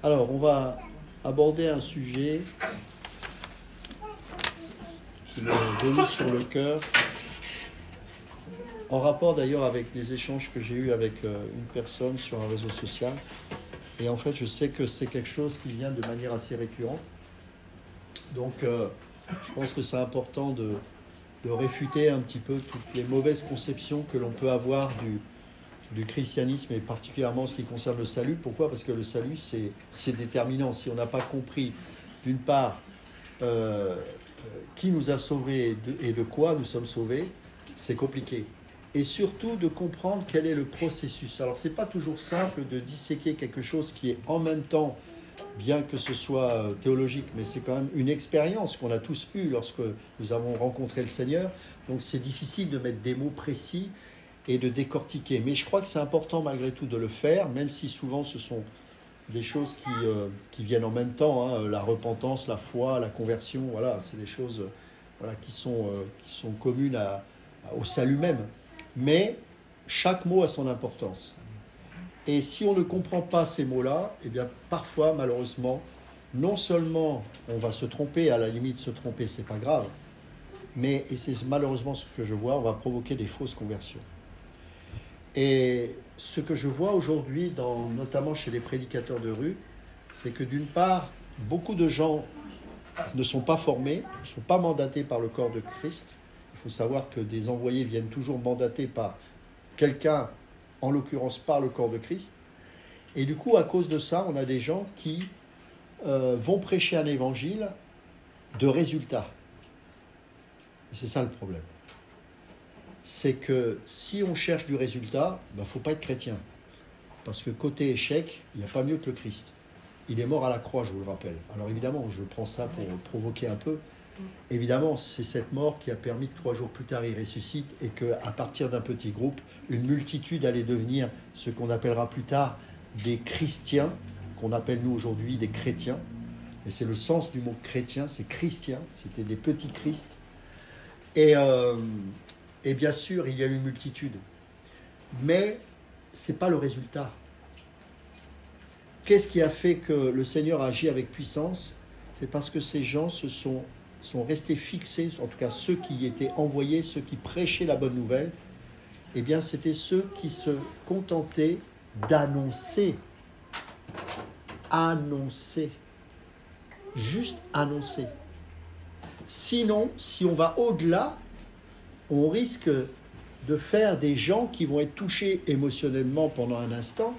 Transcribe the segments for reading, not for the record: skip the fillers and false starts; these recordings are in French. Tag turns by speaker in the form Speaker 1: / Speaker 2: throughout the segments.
Speaker 1: Alors, on va aborder un sujet qui m'est venu sur le cœur, en rapport d'ailleurs avec les échanges que j'ai eus avec une personne sur un réseau social. Et en fait, je sais que c'est quelque chose qui vient de manière assez récurrente. Donc, je pense que c'est important de réfuter un petit peu toutes les mauvaises conceptions que l'on peut avoir du christianisme, et particulièrement en ce qui concerne le salut. Pourquoi ? Parce que le salut, c'est déterminant. Si on n'a pas compris, d'une part, qui nous a sauvés et de quoi nous sommes sauvés, c'est compliqué. Et surtout de comprendre quel est le processus. Alors, ce n'est pas toujours simple de disséquer quelque chose qui est en même temps, bien que ce soit théologique, mais c'est quand même une expérience qu'on a tous eue lorsque nous avons rencontré le Seigneur. Donc, c'est difficile de mettre des mots précis et de décortiquer. Mais je crois que c'est important malgré tout de le faire, même si souvent ce sont des choses qui viennent en même temps, hein, la repentance, la foi, la conversion, voilà, c'est des choses qui sont communes au salut même. Mais chaque mot a son importance. Et si on ne comprend pas ces mots-là, eh bien parfois, malheureusement, non seulement on va se tromper, à la limite se tromper, c'est pas grave, mais, et c'est malheureusement ce que je vois, on va provoquer des fausses conversions. Et ce que je vois aujourd'hui, notamment chez les prédicateurs de rue, c'est que d'une part, beaucoup de gens ne sont pas formés, ne sont pas mandatés par le corps de Christ. Il faut savoir que des envoyés viennent toujours mandatés par quelqu'un, en l'occurrence par le corps de Christ. Et du coup, à cause de ça, on a des gens qui vont prêcher un évangile de résultats. Et c'est ça le problème. C'est que si on cherche du résultat, il ne faut pas être chrétien. Parce que côté échec, il n'y a pas mieux que le Christ. Il est mort à la croix, je vous le rappelle. Alors évidemment, je prends ça pour provoquer un peu. Évidemment, c'est cette mort qui a permis que 3 jours plus tard, il ressuscite et qu'à partir d'un petit groupe, une multitude allait devenir ce qu'on appellera plus tard des chrétiens, qu'on appelle nous aujourd'hui des chrétiens. Mais c'est le sens du mot chrétien, c'est christien, c'était des petits Christ. Et bien sûr, il y a eu une multitude. Mais ce n'est pas le résultat. Qu'est-ce qui a fait que le Seigneur a agi avec puissance ? C'est parce que ces gens sont restés fixés, en tout cas ceux qui étaient envoyés, ceux qui prêchaient la bonne nouvelle. Eh bien, c'était ceux qui se contentaient d'annoncer. Annoncer. Juste annoncer. Sinon, si on va au-delà, on risque de faire des gens qui vont être touchés émotionnellement pendant un instant,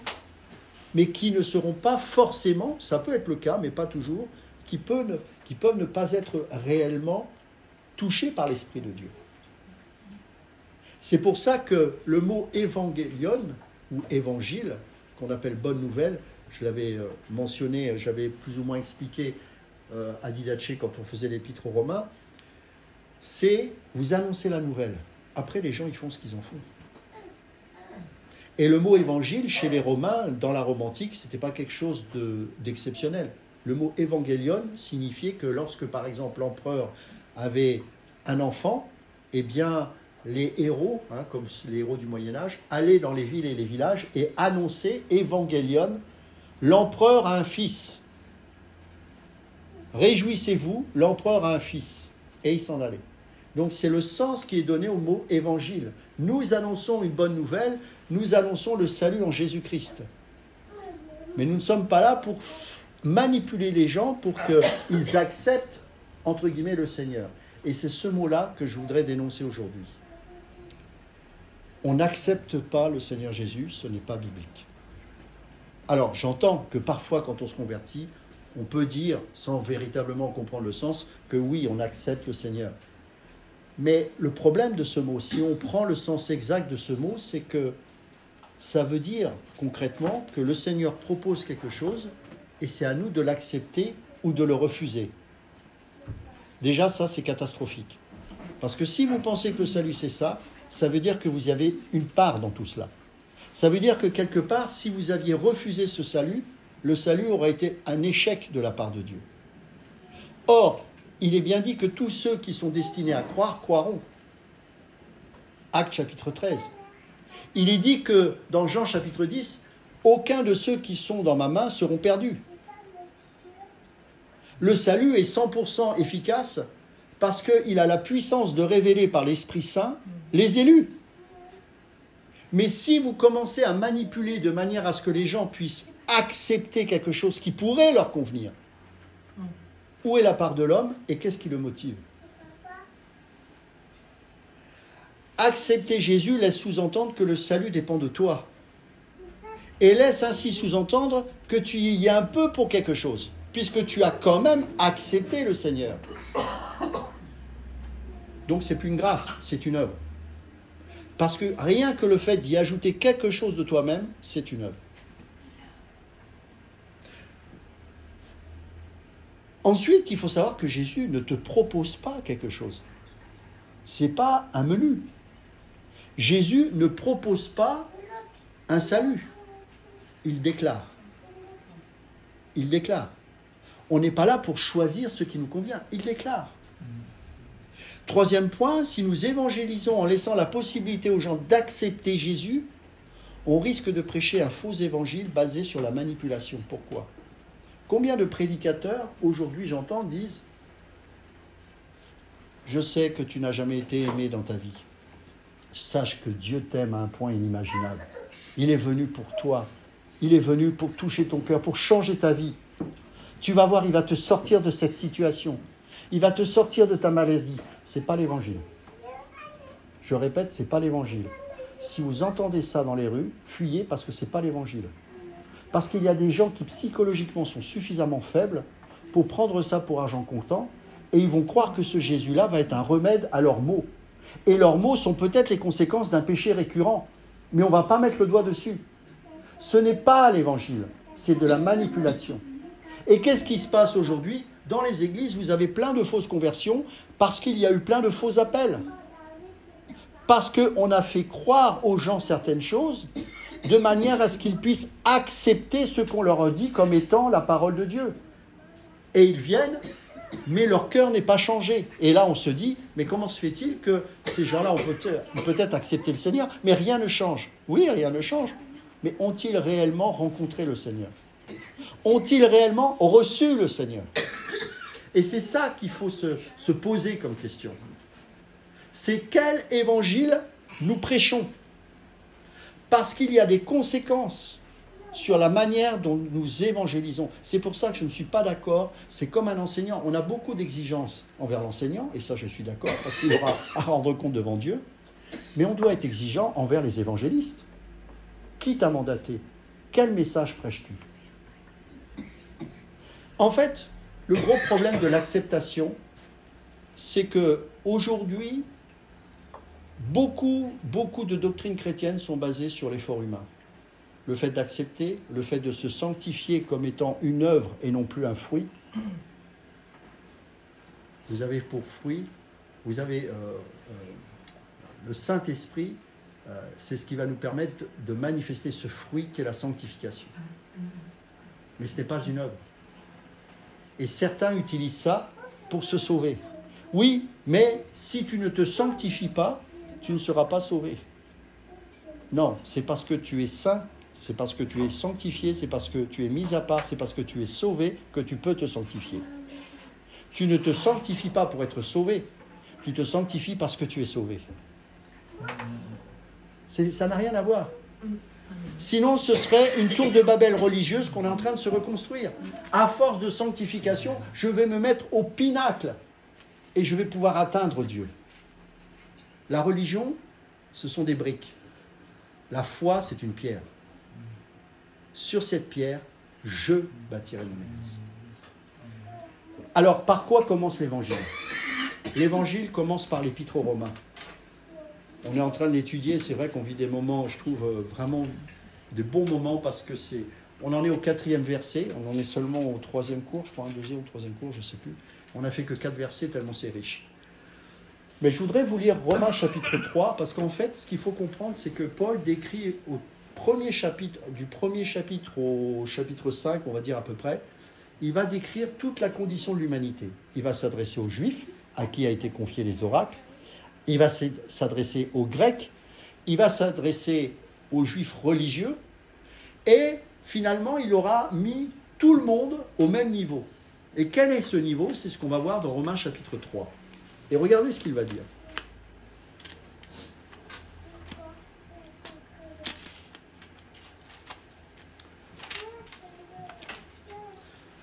Speaker 1: mais qui ne seront pas forcément, ça peut être le cas, mais pas toujours, qui peuvent ne pas être réellement touchés par l'Esprit de Dieu. C'est pour ça que le mot évangélion, ou évangile, qu'on appelle bonne nouvelle, je l'avais mentionné, j'avais plus ou moins expliqué à Didache quand on faisait l'épître aux Romains, c'est vous annoncer la nouvelle. Après, les gens, ils font ce qu'ils en font. Et le mot évangile, chez les Romains, dans la Rome antique, ce n'était pas quelque chose d'exceptionnel. Le mot évangélion signifiait que lorsque, par exemple, l'empereur avait un enfant, eh bien, les héros, comme les héros du Moyen-Âge, allaient dans les villes et les villages et annonçaient évangélion, l'empereur a un fils. Réjouissez-vous, l'empereur a un fils. Et il s'en allait. Donc c'est le sens qui est donné au mot évangile. Nous annonçons une bonne nouvelle, nous annonçons le salut en Jésus-Christ. Mais nous ne sommes pas là pour manipuler les gens pour qu'ils acceptent, entre guillemets, le Seigneur. Et c'est ce mot-là que je voudrais dénoncer aujourd'hui. On n'accepte pas le Seigneur Jésus, ce n'est pas biblique. Alors j'entends que parfois quand on se convertit, on peut dire, sans véritablement comprendre le sens, que oui, on accepte le Seigneur. Mais le problème de ce mot, si on prend le sens exact de ce mot, c'est que ça veut dire concrètement que le Seigneur propose quelque chose et c'est à nous de l'accepter ou de le refuser. Déjà, ça, c'est catastrophique. Parce que si vous pensez que le salut, c'est ça, ça veut dire que vous avez une part dans tout cela. Ça veut dire que quelque part, si vous aviez refusé ce salut, le salut aurait été un échec de la part de Dieu. Or, il est bien dit que tous ceux qui sont destinés à croire, croiront. Actes chapitre 13. Il est dit que dans Jean chapitre 10, aucun de ceux qui sont dans ma main seront perdus. Le salut est 100% efficace parce qu'il a la puissance de révéler par l'Esprit Saint les élus. Mais si vous commencez à manipuler de manière à ce que les gens puissent accepter quelque chose qui pourrait leur convenir, où est la part de l'homme et qu'est-ce qui le motive? Accepter Jésus laisse sous-entendre que le salut dépend de toi. Et laisse ainsi sous-entendre que tu y es un peu pour quelque chose, puisque tu as quand même accepté le Seigneur. Donc c'est plus une grâce, c'est une œuvre. Parce que rien que le fait d'y ajouter quelque chose de toi-même, c'est une œuvre. Ensuite, il faut savoir que Jésus ne te propose pas quelque chose. Ce n'est pas un menu. Jésus ne propose pas un salut. Il déclare. Il déclare. On n'est pas là pour choisir ce qui nous convient. Il déclare. Troisième point, si nous évangélisons en laissant la possibilité aux gens d'accepter Jésus, on risque de prêcher un faux évangile basé sur la manipulation. Pourquoi ? Combien de prédicateurs, aujourd'hui j'entends, disent « Je sais que tu n'as jamais été aimé dans ta vie. Sache que Dieu t'aime à un point inimaginable. Il est venu pour toi. Il est venu pour toucher ton cœur, pour changer ta vie. Tu vas voir, il va te sortir de cette situation. Il va te sortir de ta maladie. » Ce n'est pas l'évangile. Je répète, ce n'est pas l'évangile. Si vous entendez ça dans les rues, fuyez parce que ce n'est pas l'évangile. Parce qu'il y a des gens qui psychologiquement sont suffisamment faibles pour prendre ça pour argent comptant et ils vont croire que ce Jésus-là va être un remède à leurs maux. Et leurs maux sont peut-être les conséquences d'un péché récurrent, mais on ne va pas mettre le doigt dessus. Ce n'est pas l'évangile, c'est de la manipulation. Et qu'est-ce qui se passe aujourd'hui ? Dans les églises, vous avez plein de fausses conversions parce qu'il y a eu plein de faux appels. Parce qu'on a fait croire aux gens certaines choses de manière à ce qu'ils puissent accepter ce qu'on leur a dit comme étant la parole de Dieu. Et ils viennent, mais leur cœur n'est pas changé. Et là, on se dit, mais comment se fait-il que ces gens-là ont peut-être accepté le Seigneur, mais rien ne change? Oui, rien ne change. Mais ont-ils réellement rencontré le Seigneur? Ont-ils réellement reçu le Seigneur? Et c'est ça qu'il faut se poser comme question. C'est quel évangile nous prêchons? Parce qu'il y a des conséquences sur la manière dont nous évangélisons. C'est pour ça que je ne suis pas d'accord. C'est comme un enseignant. On a beaucoup d'exigences envers l'enseignant, et ça je suis d'accord, parce qu'il aura à rendre compte devant Dieu. Mais on doit être exigeant envers les évangélistes. Qui t'a mandaté? Quel message prêches-tu? En fait, le gros problème de l'acceptation, c'est qu'aujourd'hui, beaucoup de doctrines chrétiennes sont basées sur l'effort humain. Le fait d'accepter, le fait de se sanctifier comme étant une œuvre et non plus un fruit. Vous avez pour fruit, vous avez le Saint-Esprit, c'est ce qui va nous permettre de manifester ce fruit qui est la sanctification. Mais ce n'est pas une œuvre. Et certains utilisent ça pour se sauver. Oui, mais si tu ne te sanctifies pas, tu ne seras pas sauvé. Non, c'est parce que tu es saint, c'est parce que tu es sanctifié, c'est parce que tu es mis à part, c'est parce que tu es sauvé que tu peux te sanctifier. Tu ne te sanctifies pas pour être sauvé, tu te sanctifies parce que tu es sauvé. Ça n'a rien à voir. Sinon, ce serait une tour de Babel religieuse qu'on est en train de se reconstruire. À force de sanctification, je vais me mettre au pinacle et je vais pouvoir atteindre Dieu. La religion, ce sont des briques. La foi, c'est une pierre. Sur cette pierre, je bâtirai mon église. Alors, par quoi commence l'évangile? L'évangile commence par l'épître aux Romains. On est en train d'étudier, c'est vrai qu'on vit des moments, je trouve, vraiment des bons moments parce que on en est au 4e verset, on en est seulement au 3e cours, je crois, un 2e ou 3e cours, je ne sais plus. On n'a fait que 4 versets tellement c'est riche. Mais je voudrais vous lire Romains chapitre 3, parce qu'en fait, ce qu'il faut comprendre, c'est que Paul décrit du premier chapitre au chapitre 5, on va dire à peu près, il va décrire toute la condition de l'humanité. Il va s'adresser aux Juifs, à qui a été confié les oracles, il va s'adresser aux Grecs, il va s'adresser aux Juifs religieux, et finalement, il aura mis tout le monde au même niveau. Et quel est ce niveau? C'est ce qu'on va voir dans Romains chapitre 3. Et regardez ce qu'il va dire.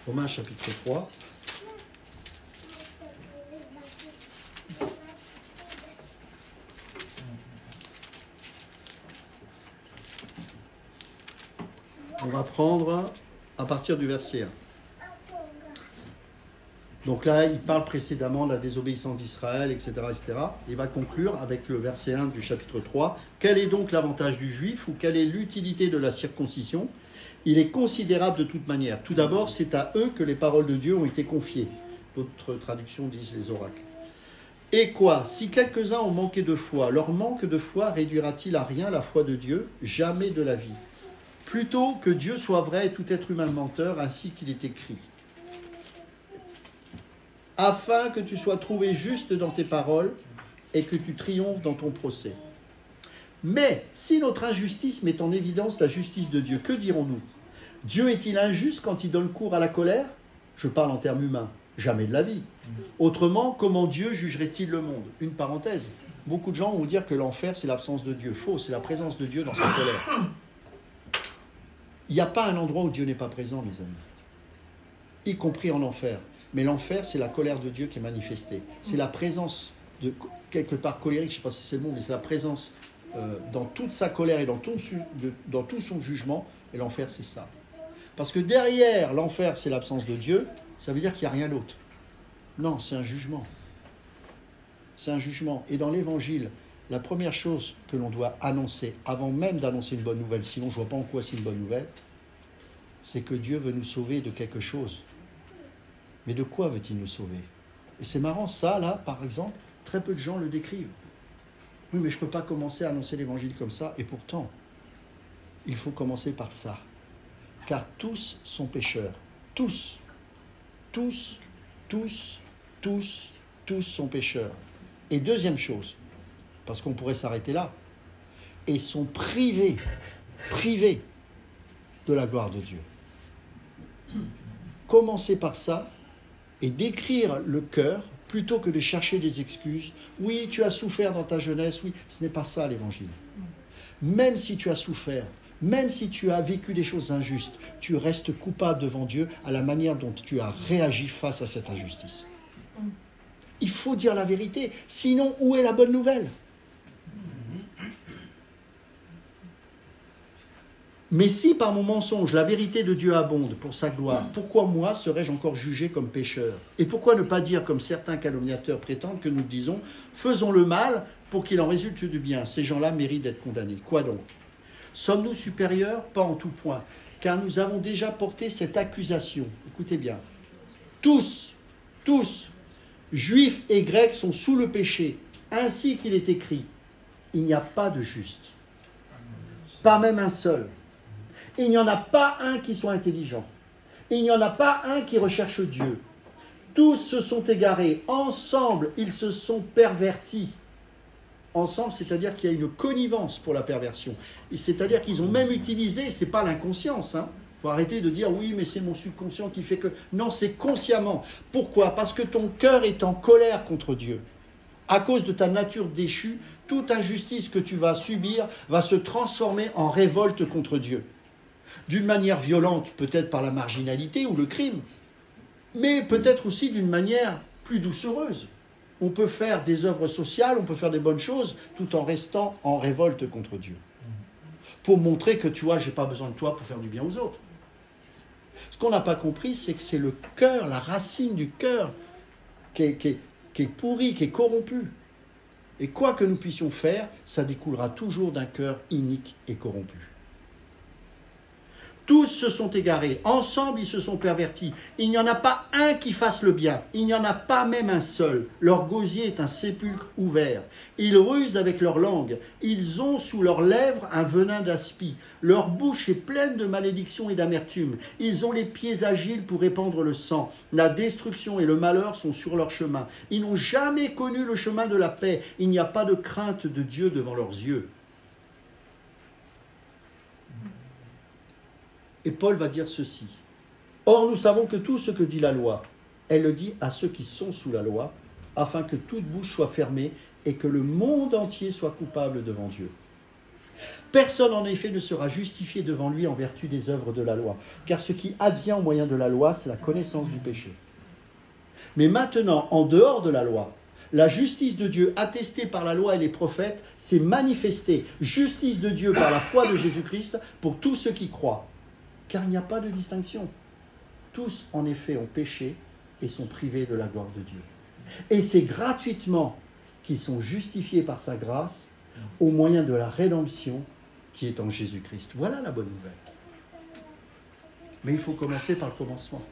Speaker 1: Romains chapitre 3. On va prendre à partir du verset 1. Donc là, il parle précédemment de la désobéissance d'Israël, etc., etc. Il va conclure avec le verset 1 du chapitre 3. Quel est donc l'avantage du juif ou quelle est l'utilité de la circoncision? Il est considérable de toute manière. Tout d'abord, c'est à eux que les paroles de Dieu ont été confiées. D'autres traductions disent les oracles. Et quoi? Si quelques-uns ont manqué de foi, leur manque de foi réduira-t-il à rien la foi de Dieu? Jamais de la vie. Plutôt que Dieu soit vrai et tout être humain menteur, ainsi qu'il est écrit. Afin que tu sois trouvé juste dans tes paroles et que tu triomphes dans ton procès. Mais si notre injustice met en évidence la justice de Dieu, que dirons-nous? Dieu est-il injuste quand il donne cours à la colère? Je parle en termes humains. Jamais de la vie. Autrement, comment Dieu jugerait-il le monde? Une parenthèse. Beaucoup de gens vont dire que l'enfer, c'est l'absence de Dieu. Faux, c'est la présence de Dieu dans sa colère. Il n'y a pas un endroit où Dieu n'est pas présent, mes amis. Y compris en enfer. Mais l'enfer, c'est la colère de Dieu qui est manifestée. C'est la présence de quelque part colérique, je ne sais pas si c'est le mot, mais c'est la présence dans toute sa colère et dans tout son jugement. Et l'enfer, c'est ça. Parce que derrière l'enfer, c'est l'absence de Dieu, ça veut dire qu'il n'y a rien d'autre. Non, c'est un jugement. C'est un jugement. Et dans l'Évangile, la première chose que l'on doit annoncer, avant même d'annoncer une bonne nouvelle, sinon je ne vois pas en quoi c'est une bonne nouvelle, c'est que Dieu veut nous sauver de quelque chose. Mais de quoi veut-il nous sauver? Et c'est marrant, ça, là, par exemple, très peu de gens le décrivent. Oui, mais je ne peux pas commencer à annoncer l'Évangile comme ça, et pourtant, il faut commencer par ça. Car tous sont pécheurs. Tous. Tous, tous, tous, tous sont pécheurs. Et deuxième chose, parce qu'on pourrait s'arrêter là, et sont privés de la gloire de Dieu. Commencez par ça et décrire le cœur plutôt que de chercher des excuses. Oui, tu as souffert dans ta jeunesse, oui, ce n'est pas ça l'Évangile. Même si tu as souffert, même si tu as vécu des choses injustes, tu restes coupable devant Dieu à la manière dont tu as réagi face à cette injustice. Il faut dire la vérité, sinon où est la bonne nouvelle? Mais si par mon mensonge la vérité de Dieu abonde pour sa gloire, pourquoi moi serais-je encore jugé comme pécheur? Et pourquoi ne pas dire comme certains calomniateurs prétendent que nous disons « faisons le mal pour qu'il en résulte du bien ». Ces gens-là méritent d'être condamnés. Quoi donc? Sommes-nous supérieurs? Pas en tout point, car nous avons déjà porté cette accusation. Écoutez bien. Tous, juifs et grecs sont sous le péché, ainsi qu'il est écrit. Il n'y a pas de juste, pas même un seul. Il n'y en a pas un qui soit intelligent. Il n'y en a pas un qui recherche Dieu. Tous se sont égarés. Ensemble, ils se sont pervertis. Ensemble, c'est-à-dire qu'il y a une connivence pour la perversion. Et c'est-à-dire qu'ils ont même utilisé, c'est pas l'inconscience, hein. Faut arrêter de dire oui, mais c'est mon subconscient qui fait que... Non, c'est consciemment. Pourquoi? Parce que ton cœur est en colère contre Dieu. À cause de ta nature déchue, toute injustice que tu vas subir va se transformer en révolte contre Dieu. D'une manière violente, peut-être par la marginalité ou le crime, mais peut-être aussi d'une manière plus doucereuse. On peut faire des œuvres sociales, on peut faire des bonnes choses, tout en restant en révolte contre Dieu. Pour montrer que, tu vois, je n'ai pas besoin de toi pour faire du bien aux autres. Ce qu'on n'a pas compris, c'est que c'est le cœur, la racine du cœur, qui est pourri, qui est corrompu. Et quoi que nous puissions faire, ça découlera toujours d'un cœur inique et corrompu. Tous se sont égarés, ensemble ils se sont pervertis. Il n'y en a pas un qui fasse le bien, il n'y en a pas même un seul. Leur gosier est un sépulcre ouvert. Ils rusent avec leur langue, ils ont sous leurs lèvres un venin d'aspi. Leur bouche est pleine de malédiction et d'amertume. Ils ont les pieds agiles pour répandre le sang. La destruction et le malheur sont sur leur chemin. Ils n'ont jamais connu le chemin de la paix. Il n'y a pas de crainte de Dieu devant leurs yeux. Et Paul va dire ceci. Or, nous savons que tout ce que dit la loi, Elle le dit à ceux qui sont sous la loi, afin que toute bouche soit fermée et que le monde entier soit coupable devant Dieu. Personne en effet ne sera justifié devant lui en vertu des œuvres de la loi, car ce qui advient au moyen de la loi, c'est la connaissance du péché. Mais maintenant, en dehors de la loi, la justice de Dieu attestée par la loi et les prophètes s'est manifestée, justice de Dieu par la foi de Jésus-Christ pour tous ceux qui croient, car il n'y a pas de distinction. Tous, en effet, ont péché et sont privés de la gloire de Dieu. Et c'est gratuitement qu'ils sont justifiés par sa grâce au moyen de la rédemption qui est en Jésus-Christ. Voilà la bonne nouvelle. Mais il faut commencer par le commencement.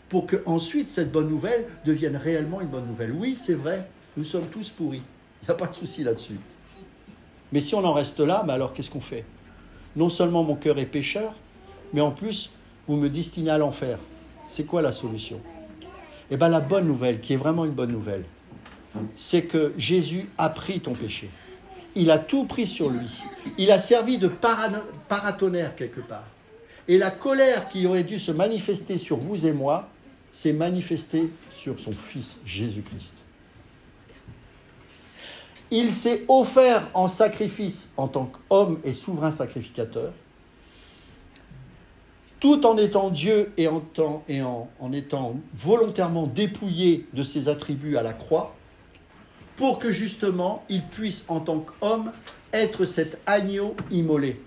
Speaker 1: Pour qu'ensuite cette bonne nouvelle devienne réellement une bonne nouvelle. Oui, c'est vrai, nous sommes tous pourris. Il n'y a pas de souci là-dessus. Mais si on en reste là, mais alors qu'est-ce qu'on fait? Non seulement mon cœur est pécheur, mais en plus, vous me destinez à l'enfer. C'est quoi la solution? Eh bien, la bonne nouvelle, qui est vraiment une bonne nouvelle, c'est que Jésus a pris ton péché. Il a tout pris sur lui. Il a servi de paratonnerre quelque part. Et la colère qui aurait dû se manifester sur vous et moi s'est manifestée sur son Fils Jésus-Christ. Il s'est offert en sacrifice en tant qu'homme et souverain sacrificateur, tout en étant Dieu et en étant volontairement dépouillé de ses attributs à la croix, pour que justement il puisse en tant qu'homme être cet agneau immolé.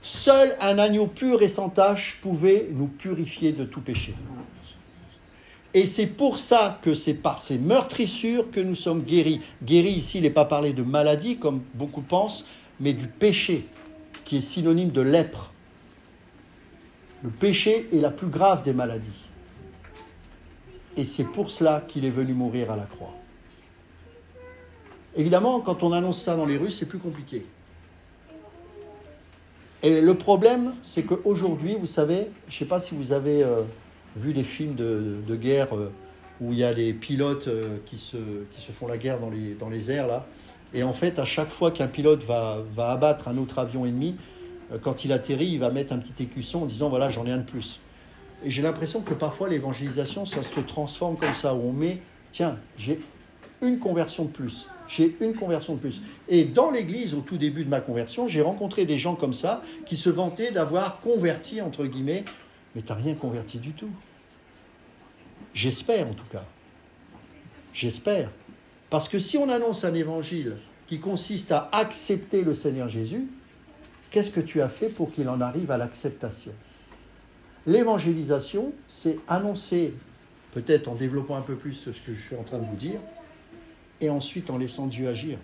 Speaker 1: Seul un agneau pur et sans tache pouvait nous purifier de tout péché. Et c'est pour ça que c'est par ces meurtrissures que nous sommes guéris. Guéris ici, il n'est pas parlé de maladie, comme beaucoup pensent, mais du péché, qui est synonyme de lèpre. Le péché est la plus grave des maladies. Et c'est pour cela qu'il est venu mourir à la croix. Évidemment, quand on annonce ça dans les rues, c'est plus compliqué. Et le problème, c'est qu'aujourd'hui, vous savez, je ne sais pas si vous avez vu des films de guerre où il y a des pilotes qui se font la guerre dans les airs, là. Et en fait, à chaque fois qu'un pilote va abattre un autre avion ennemi, quand il atterrit, il va mettre un petit écusson en disant « voilà, j'en ai un de plus ». Et j'ai l'impression que parfois, l'évangélisation, ça se transforme comme ça, où on met « tiens, j'ai une conversion de plus ». J'ai une conversion de plus. Et dans l'église, au tout début de ma conversion, j'ai rencontré des gens comme ça qui se vantaient d'avoir converti, entre guillemets, mais tu n'as rien converti du tout. J'espère en tout cas. J'espère. Parce que si on annonce un évangile qui consiste à accepter le Seigneur Jésus, qu'est-ce que tu as fait pour qu'il en arrive à l'acceptation? L'évangélisation, c'est annoncer, peut-être en développant un peu plus ce que je suis en train de vous dire, et ensuite en laissant Dieu agir.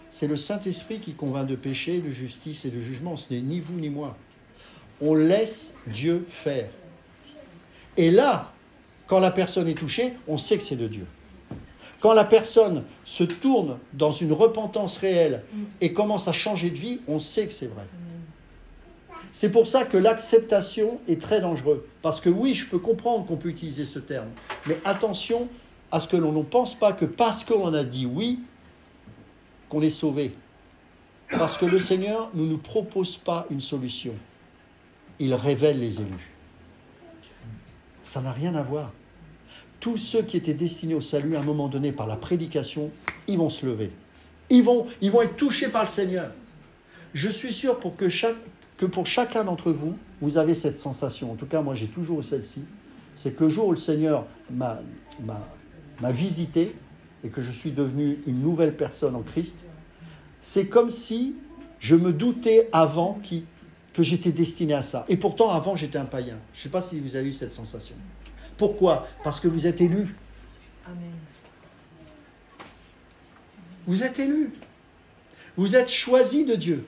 Speaker 1: C'est le Saint-Esprit qui convainc de péché, de justice et de jugement. Ce n'est ni vous ni moi. On laisse Dieu faire. Et là, quand la personne est touchée, on sait que c'est de Dieu. Quand la personne se tourne dans une repentance réelle et commence à changer de vie, on sait que c'est vrai. C'est pour ça que l'acceptation est très dangereuse. Parce que oui, je peux comprendre qu'on peut utiliser ce terme. Mais attention à ce que l'on ne pense pas que parce qu'on a dit oui, qu'on est sauvé. Parce que le Seigneur ne nous propose pas une solution. Il révèle les élus. Ça n'a rien à voir. Tous ceux qui étaient destinés au salut, à un moment donné, par la prédication, ils vont se lever. Ils vont être touchés par le Seigneur. Je suis sûr que pour chacun d'entre vous, vous avez cette sensation. En tout cas, moi, j'ai toujours celle-ci. C'est que le jour où le Seigneur m'a visité et que je suis devenu une nouvelle personne en Christ, c'est comme si je me doutais avant que j'étais destiné à ça. Et pourtant, avant, j'étais un païen. Je ne sais pas si vous avez eu cette sensation. Pourquoi? Parce que vous êtes élus.
Speaker 2: Amen.
Speaker 1: Vous êtes élus. Vous êtes choisis de Dieu.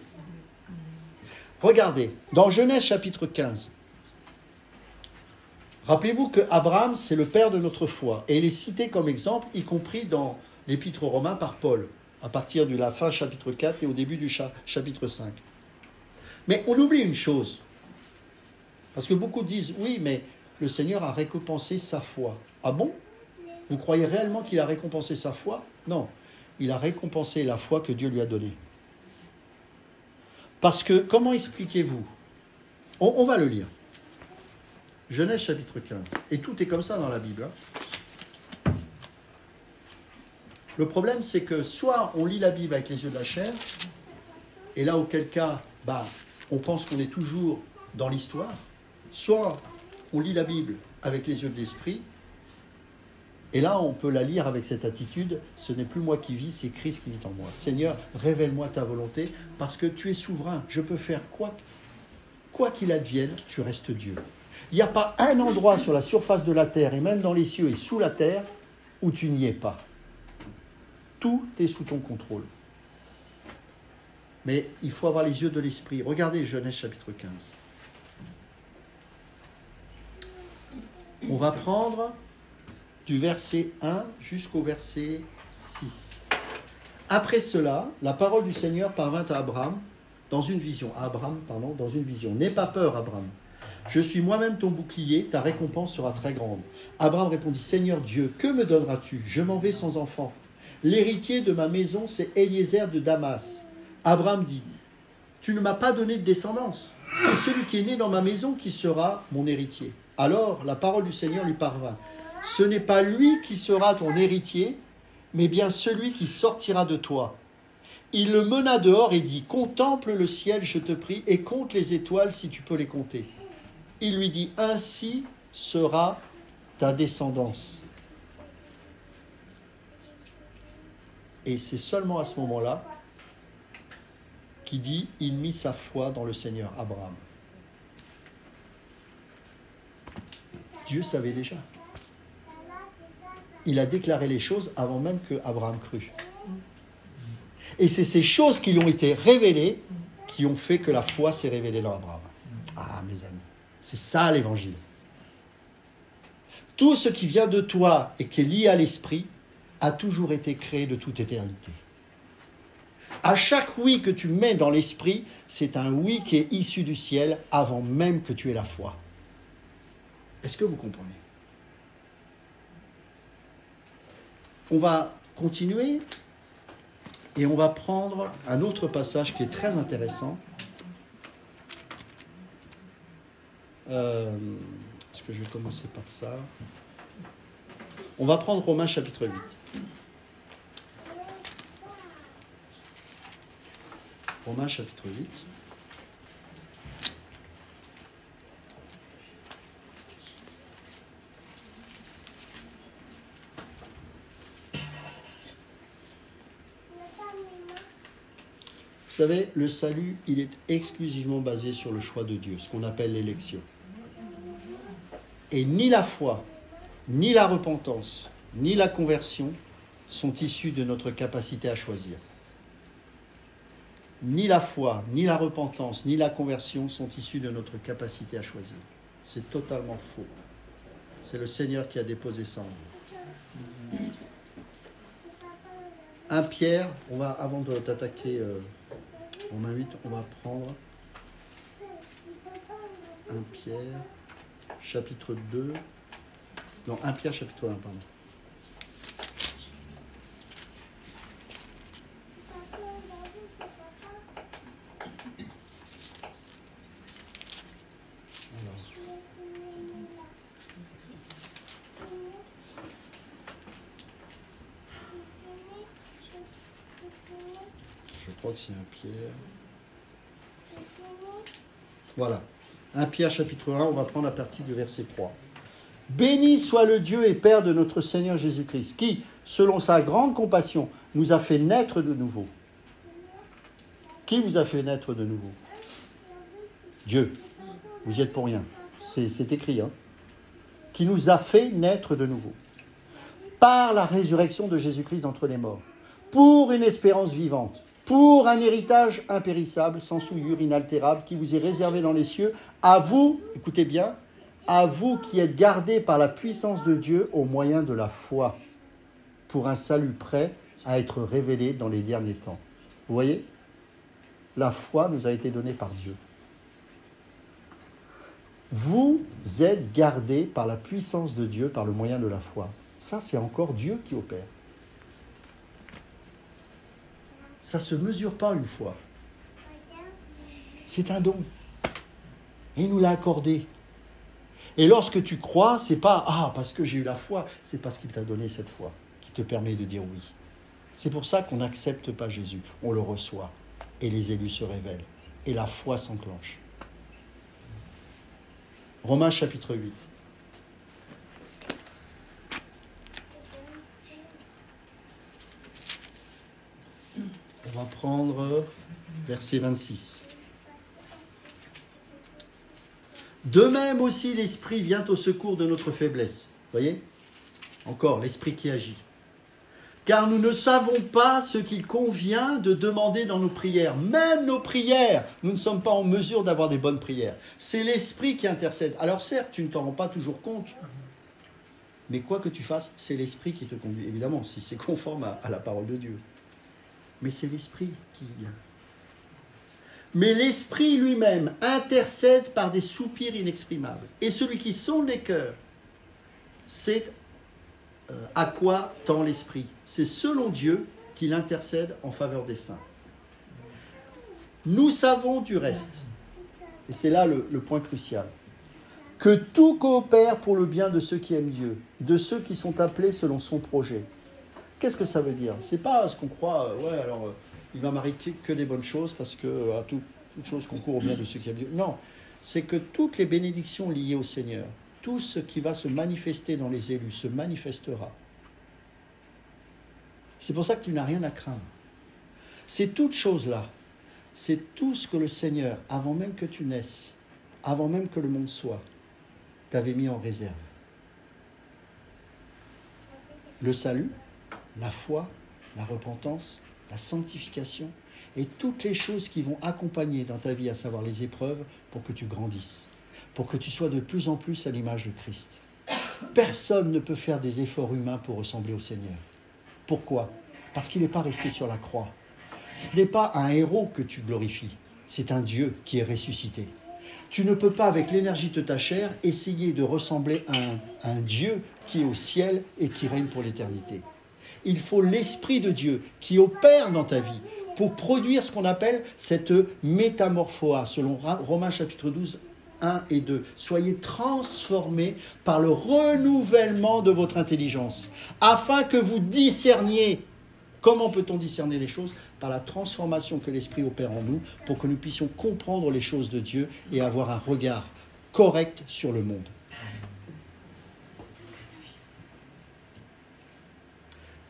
Speaker 1: Regardez, dans Genèse chapitre 15, rappelez-vous que Abraham, c'est le père de notre foi. Et il est cité comme exemple, y compris dans l'Épître aux Romains par Paul, à partir de la fin chapitre 4 et au début du chapitre 5. Mais on oublie une chose. Parce que beaucoup disent, oui, mais le Seigneur a récompensé sa foi. Ah bon? Vous croyez réellement qu'il a récompensé sa foi? Non. Il a récompensé la foi que Dieu lui a donnée. Parce que, comment expliquez-vous? On va le lire. Genèse chapitre 15. Et tout est comme ça dans la Bible. Le problème, c'est que soit on lit la Bible avec les yeux de la chair, et là, auquel cas, on pense qu'on est toujours dans l'histoire, soit on lit la Bible avec les yeux de l'esprit, et là, on peut la lire avec cette attitude, ce n'est plus moi qui vis, c'est Christ qui vit en moi. Seigneur, révèle-moi ta volonté, parce que tu es souverain, je peux faire quoi qu'il advienne, tu restes Dieu. Il n'y a pas un endroit sur la surface de la terre, et même dans les cieux et sous la terre, où tu n'y es pas. Tout est sous ton contrôle. Mais il faut avoir les yeux de l'esprit. Regardez Genèse chapitre 15. On va prendre du verset 1 jusqu'au verset 6. Après cela, la parole du Seigneur parvint à Abraham dans une vision. Dans une vision. N'aie pas peur, Abraham. Je suis moi-même ton bouclier, ta récompense sera très grande. Abraham répondit, Seigneur Dieu, que me donneras-tu? Je m'en vais sans enfant. L'héritier de ma maison, c'est Eliezer de Damas. Abraham dit, tu ne m'as pas donné de descendance. C'est celui qui est né dans ma maison qui sera mon héritier. Alors la parole du Seigneur lui parvint. Ce n'est pas lui qui sera ton héritier, mais bien celui qui sortira de toi. Il le mena dehors et dit, contemple le ciel, je te prie, et compte les étoiles si tu peux les compter. Il lui dit, ainsi sera ta descendance. Et c'est seulement à ce moment-là qu'il dit, il mit sa foi dans le Seigneur, Abraham. Dieu savait déjà. Il a déclaré les choses avant même que Abraham crût. Et c'est ces choses qui lui ont été révélées qui ont fait que la foi s'est révélée dans Abraham. Ah, mes amis, c'est ça l'évangile. Tout ce qui vient de toi et qui est lié à l'esprit a toujours été créé de toute éternité. À chaque oui que tu mets dans l'esprit, c'est un oui qui est issu du ciel avant même que tu aies la foi. Est-ce que vous comprenez? On va continuer et on va prendre un autre passage qui est très intéressant. Est-ce que je vais commencer par ça? On va prendre Romains chapitre 8. Romains chapitre 8. Vous savez, le salut, il est exclusivement basé sur le choix de Dieu, ce qu'on appelle l'élection. Et ni la foi, ni la repentance, ni la conversion sont issus de notre capacité à choisir. Ni la foi, ni la repentance, ni la conversion sont issus de notre capacité à choisir. C'est totalement faux. C'est le Seigneur qui a déposé ça en nous. 1 Pierre, avant d'attaquer Romains 8, on va prendre 1 Pierre, chapitre 2. Non, 1 Pierre, chapitre 1, pardon. Je crois que c'est 1 Pierre. Voilà. 1 Pierre chapitre 1, on va prendre à partir du verset 3. Béni soit le Dieu et Père de notre Seigneur Jésus-Christ, qui, selon sa grande compassion, nous a fait naître de nouveau. Qui vous a fait naître de nouveau? Dieu. Vous y êtes pour rien. C'est écrit, hein. Qui nous a fait naître de nouveau. Par la résurrection de Jésus-Christ d'entre les morts. Pour une espérance vivante. Pour un héritage impérissable, sans souillure, inaltérable, qui vous est réservé dans les cieux, à vous, écoutez bien, à vous qui êtes gardés par la puissance de Dieu au moyen de la foi, pour un salut prêt à être révélé dans les derniers temps. Vous voyez? La foi nous a été donnée par Dieu. Vous êtes gardés par la puissance de Dieu, par le moyen de la foi. Ça, c'est encore Dieu qui opère. Ça ne se mesure pas une fois. C'est un don. Et il nous l'a accordé. Et lorsque tu crois, c'est pas « Ah, parce que j'ai eu la foi », c'est parce qu'il t'a donné cette foi qui te permet de dire oui. C'est pour ça qu'on n'accepte pas Jésus. On le reçoit. Et les élus se révèlent. Et la foi s'enclenche. Romains chapitre 8. On va prendre verset 26. De même aussi l'Esprit vient au secours de notre faiblesse. Voyez ? Encore, l'Esprit qui agit. Car nous ne savons pas ce qu'il convient de demander dans nos prières. Même nos prières, nous ne sommes pas en mesure d'avoir des bonnes prières. C'est l'Esprit qui intercède. Alors certes, tu ne t'en rends pas toujours compte. Mais quoi que tu fasses, c'est l'Esprit qui te conduit. Évidemment, si c'est conforme à la parole de Dieu. Mais c'est l'Esprit qui vient. Mais l'Esprit lui-même intercède par des soupirs inexprimables. Et celui qui sonde les cœurs, c'est à quoi tend l'Esprit. C'est selon Dieu qu'il intercède en faveur des saints. Nous savons du reste, et c'est là le point crucial, que tout coopère pour le bien de ceux qui aiment Dieu, de ceux qui sont appelés selon son projet. Qu'est-ce que ça veut dire ? C'est pas ce qu'on croit, il va m'arriver que des bonnes choses parce que toutes choses concourent au bien de ceux qui aiment Dieu. Non, c'est que toutes les bénédictions liées au Seigneur, tout ce qui va se manifester dans les élus se manifestera. C'est pour ça que tu n'as rien à craindre. C'est toutes choses-là. C'est tout ce que le Seigneur, avant même que tu naisses, avant même que le monde soit, t'avait mis en réserve. Le salut, la foi, la repentance, la sanctification et toutes les choses qui vont accompagner dans ta vie, à savoir les épreuves, pour que tu grandisses, pour que tu sois de plus en plus à l'image de Christ. Personne ne peut faire des efforts humains pour ressembler au Seigneur. Pourquoi ? Parce qu'il n'est pas resté sur la croix. Ce n'est pas un héros que tu glorifies, c'est un Dieu qui est ressuscité. Tu ne peux pas, avec l'énergie de ta chair, essayer de ressembler à un Dieu qui est au ciel et qui règne pour l'éternité. Il faut l'Esprit de Dieu qui opère dans ta vie pour produire ce qu'on appelle cette métamorphoa, selon Romains chapitre 12, 1 et 2. Soyez transformés par le renouvellement de votre intelligence, afin que vous discerniez. Comment peut-on discerner les choses ? Par la transformation que l'Esprit opère en nous, pour que nous puissions comprendre les choses de Dieu et avoir un regard correct sur le monde.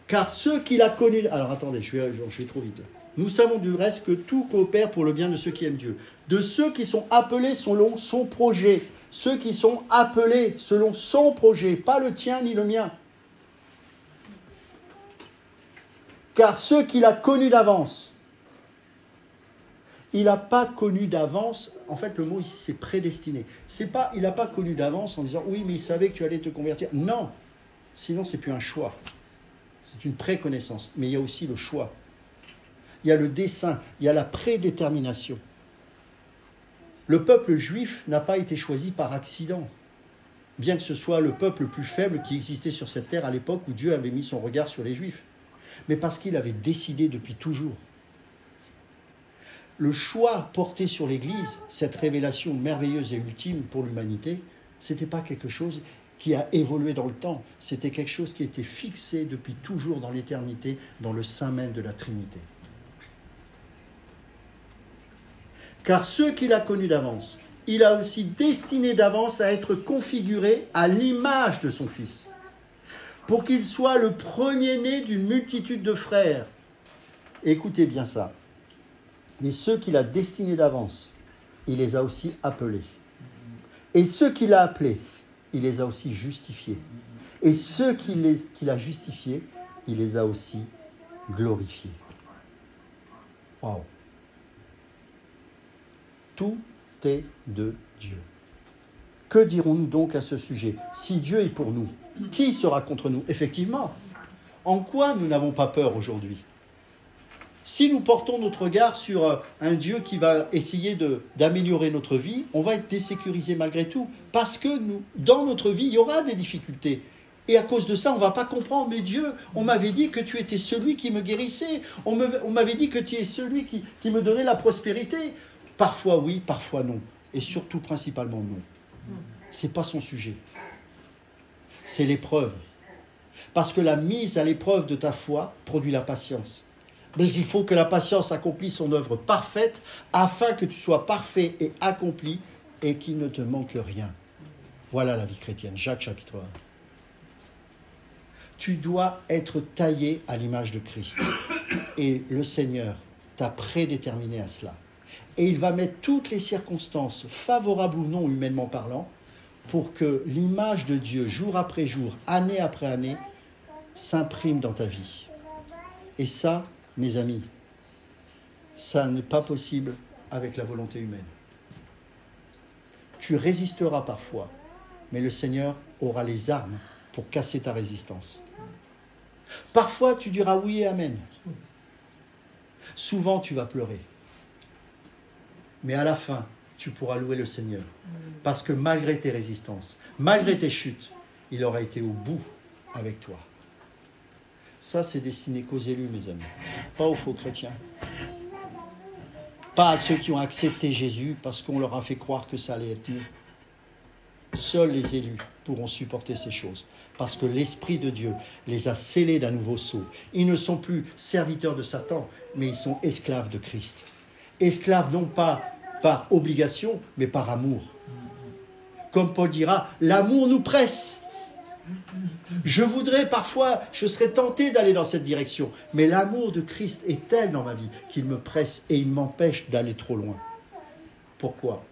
Speaker 1: Car ceux qu'il a connus... Alors attendez, je vais trop vite. Nous savons du reste que tout coopère pour le bien de ceux qui aiment Dieu. De ceux qui sont appelés selon son projet. Ceux qui sont appelés selon son projet, pas le tien ni le mien. Car ceux qu'il a connus d'avance, il n'a pas connu d'avance, en fait le mot ici c'est prédestiné. C'est pas, il n'a pas connu d'avance en disant oui mais il savait que tu allais te convertir. Non, sinon c'est plus un choix. C'est une préconnaissance, mais il y a aussi le choix. Il y a le dessein, il y a la prédétermination. Le peuple juif n'a pas été choisi par accident, bien que ce soit le peuple le plus faible qui existait sur cette terre à l'époque où Dieu avait mis son regard sur les Juifs. Mais parce qu'il avait décidé depuis toujours. Le choix porté sur l'Église, cette révélation merveilleuse et ultime pour l'humanité, ce n'était pas quelque chose qui a évolué dans le temps, c'était quelque chose qui était fixé depuis toujours dans l'éternité, dans le sein même de la Trinité. Car ceux qu'il a connus d'avance, il a aussi destiné d'avance à être configurés à l'image de son Fils, pour qu'il soit le premier-né d'une multitude de frères. Écoutez bien ça. Et ceux qu'il a destinés d'avance, il les a aussi appelés. Et ceux qu'il a appelés, il les a aussi justifiés. Et ceux qu'il a justifiés, il les a aussi glorifiés. Waouh! Tout est de Dieu. Que dirons-nous donc à ce sujet ? Si Dieu est pour nous, qui sera contre nous ? Effectivement, en quoi nous n'avons pas peur aujourd'hui ? Si nous portons notre regard sur un Dieu qui va essayer d'améliorer notre vie, on va être désécurisé malgré tout. Parce que dans notre vie, il y aura des difficultés. Et à cause de ça, on ne va pas comprendre. Mais Dieu, on m'avait dit que tu étais celui qui me guérissait. On m'avait dit que tu es celui qui me donnait la prospérité. Parfois oui, parfois non. Et surtout, principalement non. Ce n'est pas son sujet. C'est l'épreuve. Parce que la mise à l'épreuve de ta foi produit la patience. Mais il faut que la patience accomplisse son œuvre parfaite afin que tu sois parfait et accompli et qu'il ne te manque rien. Voilà la vie chrétienne. Jacques chapitre 1. Tu dois être taillé à l'image de Christ. Et le Seigneur t'a prédéterminé à cela. Et il va mettre toutes les circonstances, favorables ou non humainement parlant, pour que l'image de Dieu, jour après jour, année après année, s'imprime dans ta vie. Et ça, mes amis, ça n'est pas possible avec la volonté humaine. Tu résisteras parfois, mais le Seigneur aura les armes pour casser ta résistance. Parfois, tu diras oui et amen. Souvent, tu vas pleurer. Mais à la fin, tu pourras louer le Seigneur. Parce que malgré tes résistances, malgré tes chutes, il aura été au bout avec toi. Ça, c'est destiné qu'aux élus, mes amis. Pas aux faux chrétiens. Pas à ceux qui ont accepté Jésus parce qu'on leur a fait croire que ça allait être mieux. Seuls les élus pourront supporter ces choses. Parce que l'Esprit de Dieu les a scellés d'un nouveau sceau. Ils ne sont plus serviteurs de Satan, mais ils sont esclaves de Christ. Esclaves non pas par obligation, mais par amour. Comme Paul dira, l'amour nous presse. Je voudrais parfois, je serais tenté d'aller dans cette direction, mais l'amour de Christ est tel dans ma vie qu'il me presse et il m'empêche d'aller trop loin. Pourquoi ?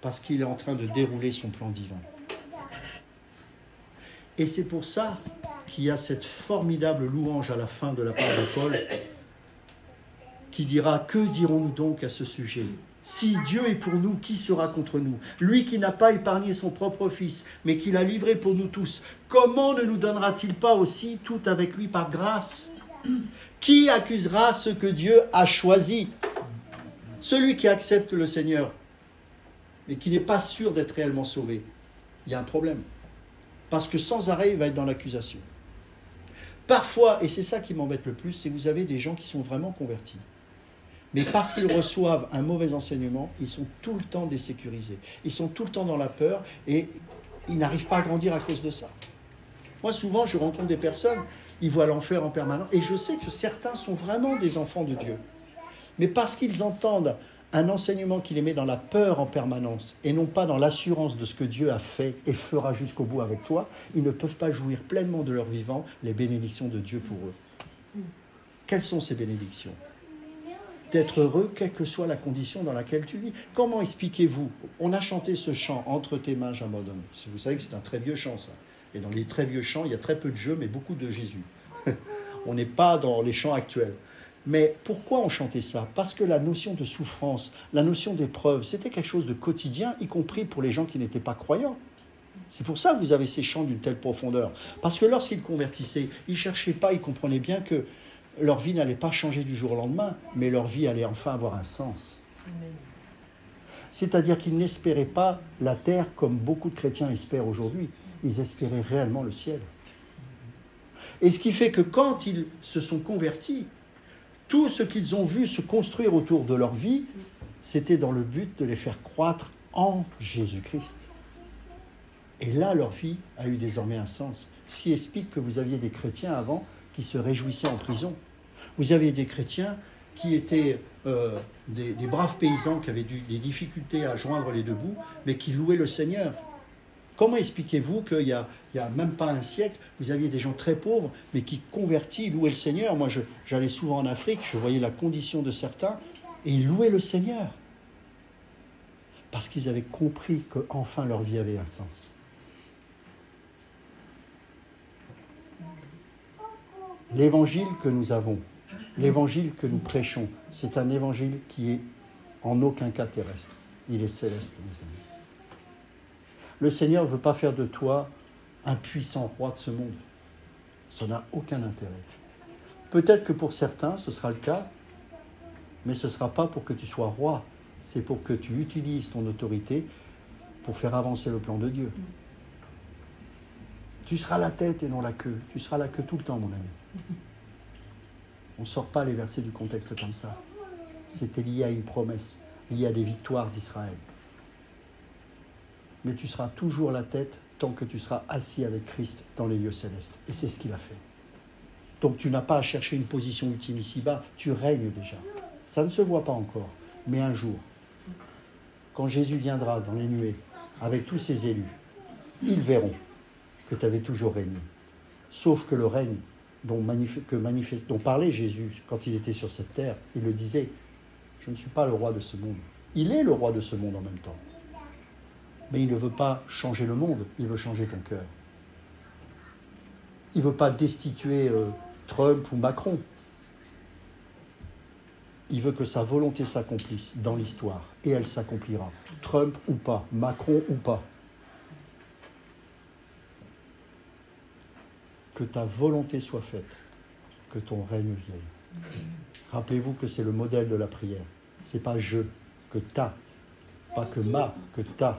Speaker 1: Parce qu'il est en train de dérouler son plan divin. Et c'est pour ça qu'il y a cette formidable louange à la fin de la part de Paul qui dira, que dirons-nous donc à ce sujet ? Si Dieu est pour nous, qui sera contre nous ? Lui qui n'a pas épargné son propre Fils, mais qui l'a livré pour nous tous, comment ne nous donnera-t-il pas aussi tout avec lui par grâce ? Qui accusera ce que Dieu a choisi ? Celui qui accepte le Seigneur, mais qui n'est pas sûr d'être réellement sauvé. Il y a un problème. Parce que sans arrêt, il va être dans l'accusation. Parfois, et c'est ça qui m'embête le plus, c'est que vous avez des gens qui sont vraiment convertis. Mais parce qu'ils reçoivent un mauvais enseignement, ils sont tout le temps désécurisés. Ils sont tout le temps dans la peur et ils n'arrivent pas à grandir à cause de ça. Moi, souvent, je rencontre des personnes, ils voient l'enfer en permanence. Et je sais que certains sont vraiment des enfants de Dieu. Mais parce qu'ils entendent un enseignement qui les met dans la peur en permanence et non pas dans l'assurance de ce que Dieu a fait et fera jusqu'au bout avec toi, ils ne peuvent pas jouir pleinement de leur vivant les bénédictions de Dieu pour eux. Quelles sont ces bénédictions ? D'être heureux, quelle que soit la condition dans laquelle tu vis. Comment expliquez-vous ? On a chanté ce chant, « Entre tes mains, j'abandonne ». Vous savez que c'est un très vieux chant, ça. Et dans les très vieux chants, il y a très peu de jeux, mais beaucoup de Jésus. On n'est pas dans les chants actuels. Mais pourquoi on chantait ça ? Parce que la notion de souffrance, la notion d'épreuve, c'était quelque chose de quotidien, y compris pour les gens qui n'étaient pas croyants. C'est pour ça que vous avez ces chants d'une telle profondeur. Parce que lorsqu'ils convertissaient, ils ne cherchaient pas, ils comprenaient bien que leur vie n'allait pas changer du jour au lendemain, mais leur vie allait enfin avoir un sens. Amen. C'est-à-dire qu'ils n'espéraient pas la terre comme beaucoup de chrétiens espèrent aujourd'hui. Ils espéraient réellement le ciel. Et ce qui fait que quand ils se sont convertis, tout ce qu'ils ont vu se construire autour de leur vie, c'était dans le but de les faire croître en Jésus-Christ. Et là, leur vie a eu désormais un sens. Ce qui explique que vous aviez des chrétiens avant qui se réjouissaient en prison. Vous aviez des chrétiens qui étaient des braves paysans qui avaient des difficultés à joindre les deux bouts, mais qui louaient le Seigneur. Comment expliquez-vous qu'il y a même pas un siècle, vous aviez des gens très pauvres, mais qui convertis, louaient le Seigneur ? Moi, j'allais souvent en Afrique, je voyais la condition de certains, et ils louaient le Seigneur. Parce qu'ils avaient compris qu'enfin leur vie avait un sens. L'évangile que nous avons, l'évangile que nous prêchons, c'est un évangile qui est en aucun cas terrestre. Il est céleste, mes amis. Le Seigneur ne veut pas faire de toi un puissant roi de ce monde. Ça n'a aucun intérêt. Peut-être que pour certains, ce sera le cas, mais ce ne sera pas pour que tu sois roi. C'est pour que tu utilises ton autorité pour faire avancer le plan de Dieu. Tu seras la tête et non la queue. Tu seras la queue tout le temps, mon ami. On ne sort pas les versets du contexte comme ça. C'était lié à une promesse, lié à des victoires d'Israël. mais tu seras toujours la tête tant que tu seras assis avec Christ dans les lieux célestes. Et c'est ce qu'il a fait. Donc tu n'as pas à chercher une position ultime ici-bas, tu règnes déjà. Ça ne se voit pas encore, mais un jour, quand Jésus viendra dans les nuées avec tous ses élus, ils verront que tu avais toujours régné. Sauf que le règne dont parlait Jésus quand il était sur cette terre, il le disait, je ne suis pas le roi de ce monde. Il est le roi de ce monde en même temps. Mais il ne veut pas changer le monde, il veut changer ton cœur. Il ne veut pas destituer Trump ou Macron. Il veut que sa volonté s'accomplisse dans l'histoire. Et elle s'accomplira. Trump ou pas, Macron ou pas. Que ta volonté soit faite. Que ton règne vienne. Rappelez-vous que c'est le modèle de la prière. Ce n'est pas je, que ta. Pas que ma, que ta.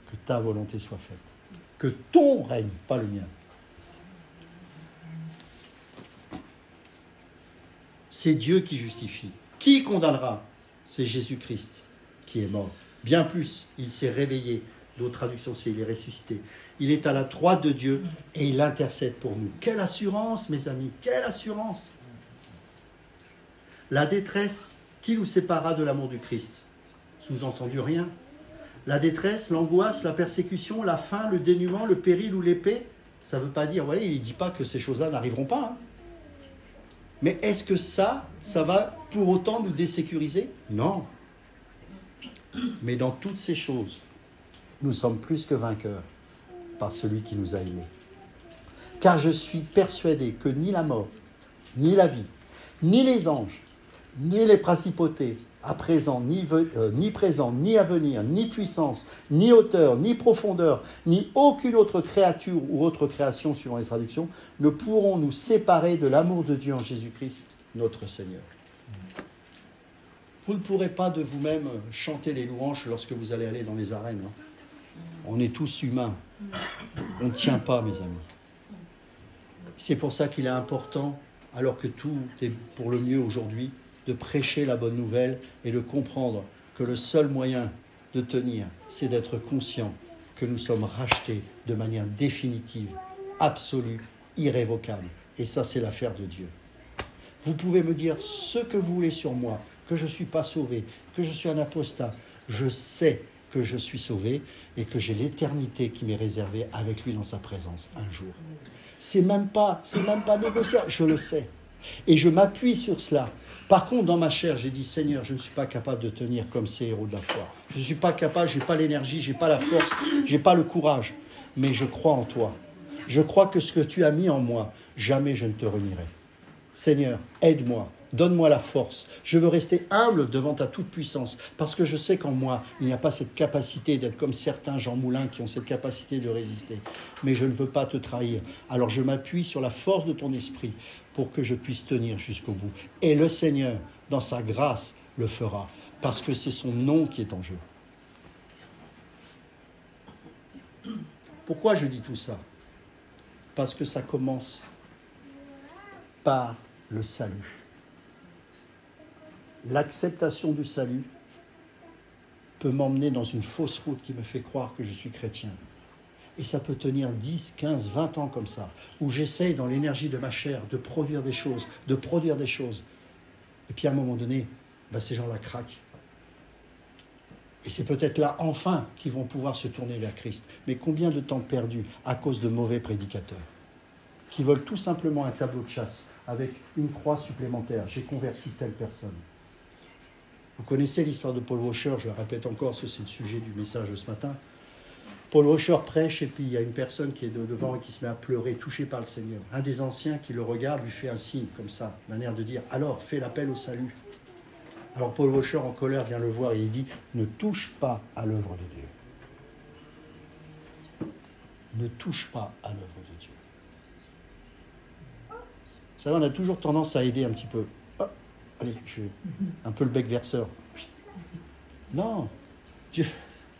Speaker 1: Que ta volonté soit faite. Que ton règne, pas le mien. C'est Dieu qui justifie. Qui condamnera? C'est Jésus-Christ qui est mort. Bien plus, il s'est réveillé. D'autres traductions, c'est il est ressuscité. Il est à la droite de Dieu et il intercède pour nous. Quelle assurance, mes amis, quelle assurance! La détresse, qui nous séparera de l'amour du Christ? Sous-entendu rien. La détresse, l'angoisse, la persécution, la faim, le dénuement, le péril ou l'épée, ça ne veut pas dire, vous voyez, il ne dit pas que ces choses-là n'arriveront pas. Hein. Mais est-ce que ça va pour autant nous désécuriser? Non. Mais dans toutes ces choses, nous sommes plus que vainqueurs par celui qui nous a aimés. Car je suis persuadé que ni la mort, ni la vie, ni les anges, ni les principautés, à présent, ni présent, ni à venir, ni puissance, ni hauteur, ni profondeur, ni aucune autre créature ou autre création, suivant les traductions, ne pourront nous séparer de l'amour de Dieu en Jésus-Christ, notre Seigneur. Vous ne pourrez pas de vous-même chanter les louanges lorsque vous allez aller dans les arènes. Hein. On est tous humains. On ne tient pas, mes amis. C'est pour ça qu'il est important, alors que tout est pour le mieux aujourd'hui, de prêcher la bonne nouvelle et de comprendre que le seul moyen de tenir, c'est d'être conscient que nous sommes rachetés de manière définitive, absolue, irrévocable. Et ça, c'est l'affaire de Dieu. Vous pouvez me dire ce que vous voulez sur moi, que je ne suis pas sauvé, que je suis un apostat. Je sais que je suis sauvé et que j'ai l'éternité qui m'est réservée avec lui dans sa présence un jour. C'est même pas négociable, je le sais. Et je m'appuie sur cela. Par contre, dans ma chair, j'ai dit, Seigneur, je ne suis pas capable de tenir comme ces héros de la foi. Je ne suis pas capable, je n'ai pas l'énergie, je n'ai pas la force, je n'ai pas le courage. Mais je crois en toi. Je crois que ce que tu as mis en moi, jamais je ne te renierai. Seigneur, aide-moi, donne-moi la force. Je veux rester humble devant ta toute-puissance, parce que je sais qu'en moi, il n'y a pas cette capacité d'être comme certains Jean Moulin qui ont cette capacité de résister. Mais je ne veux pas te trahir. Alors je m'appuie sur la force de ton esprit pour que je puisse tenir jusqu'au bout. Et le Seigneur, dans sa grâce, le fera, parce que c'est son nom qui est en jeu. Pourquoi je dis tout ça? Parce que ça commence par le salut. L'acceptation du salut peut m'emmener dans une fausse route qui me fait croire que je suis chrétien. Et ça peut tenir 10, 15, 20 ans comme ça, où j'essaye dans l'énergie de ma chair de produire des choses. Et puis à un moment donné, ces gens-là craquent. Et c'est peut-être là, enfin, qu'ils vont pouvoir se tourner vers Christ. Mais combien de temps perdu à cause de mauvais prédicateurs qui veulent tout simplement un tableau de chasse avec une croix supplémentaire. J'ai converti telle personne. Vous connaissez l'histoire de Paul Washer, je la répète encore, c'est le sujet du message de ce matin. Paul Washer prêche et puis il y a une personne qui est devant et qui se met à pleurer, touchée par le Seigneur. Un des anciens qui le regarde lui fait un signe comme ça, d'un air de dire « Alors, fais l'appel au salut ». Alors Paul Washer en colère vient le voir et il dit « Ne touche pas à l'œuvre de Dieu. Ne touche pas à l'œuvre de Dieu. » Vous savez, on a toujours tendance à aider un petit peu. Oh, allez, je suis un peu le bec verseur. Non, Dieu,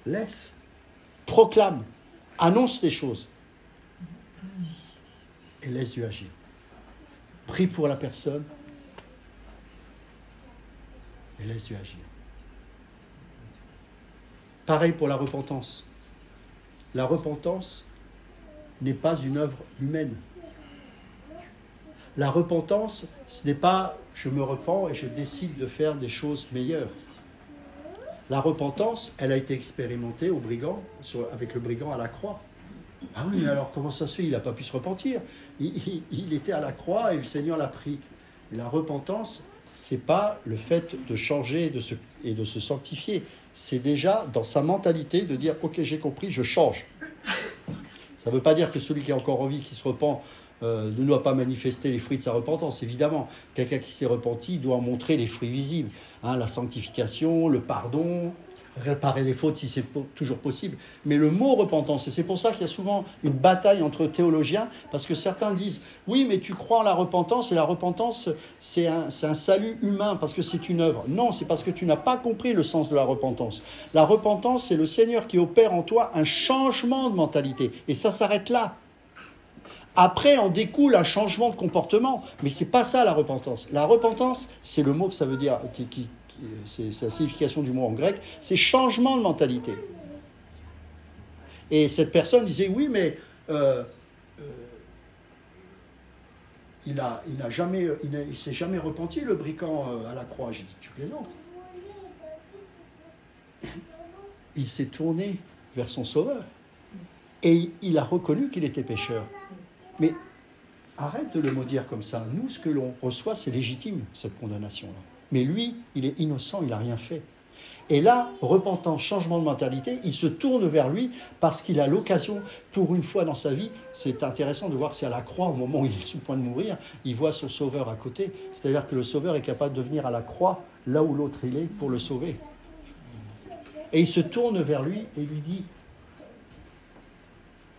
Speaker 1: laisse. Proclame, annonce les choses et laisse Dieu agir. Prie pour la personne et laisse Dieu agir. Pareil pour la repentance. La repentance n'est pas une œuvre humaine. La repentance, ce n'est pas « je me repens et je décide de faire des choses meilleures ». La repentance, elle a été expérimentée au brigand, avec le brigand à la croix. Ah oui, mais alors comment ça se fait? Il n'a pas pu se repentir. Il était à la croix et le Seigneur l'a pris. Et la repentance, ce n'est pas le fait de changer et de se sanctifier. C'est déjà dans sa mentalité de dire « Ok, j'ai compris, je change ». Ça ne veut pas dire que celui qui est encore en vie, qui se repent, ne doit pas manifester les fruits de sa repentance. Évidemment, quelqu'un qui s'est repenti doit montrer les fruits visibles. La sanctification, le pardon, réparer les fautes si c'est toujours possible. Mais le mot repentance, et c'est pour ça qu'il y a souvent une bataille entre théologiens, parce que certains disent « Oui, mais tu crois en la repentance, et la repentance, c'est un salut humain, parce que c'est une œuvre. » Non, c'est parce que tu n'as pas compris le sens de la repentance. La repentance, c'est le Seigneur qui opère en toi un changement de mentalité. Et ça s'arrête là. Après, en découle un changement de comportement. Mais ce n'est pas ça la repentance. La repentance, c'est le mot que ça veut dire, c'est la signification du mot en grec, c'est changement de mentalité. Et cette personne disait, oui, mais il s'est jamais repenti, le brigand à la croix. J'ai dit, tu plaisantes. Il s'est tourné vers son sauveur. Et il a reconnu qu'il était pécheur. Mais arrête de le maudire comme ça. Nous, ce que l'on reçoit, c'est légitime, cette condamnation-là. Mais lui, il est innocent, il n'a rien fait. Et là, repentant, changement de mentalité, il se tourne vers lui parce qu'il a l'occasion, pour une fois dans sa vie, c'est intéressant de voir si à la croix, au moment où il est sur le point de mourir, il voit son sauveur à côté. C'est-à-dire que le sauveur est capable de venir à la croix, là où l'autre il est, pour le sauver. Et il se tourne vers lui et lui dit,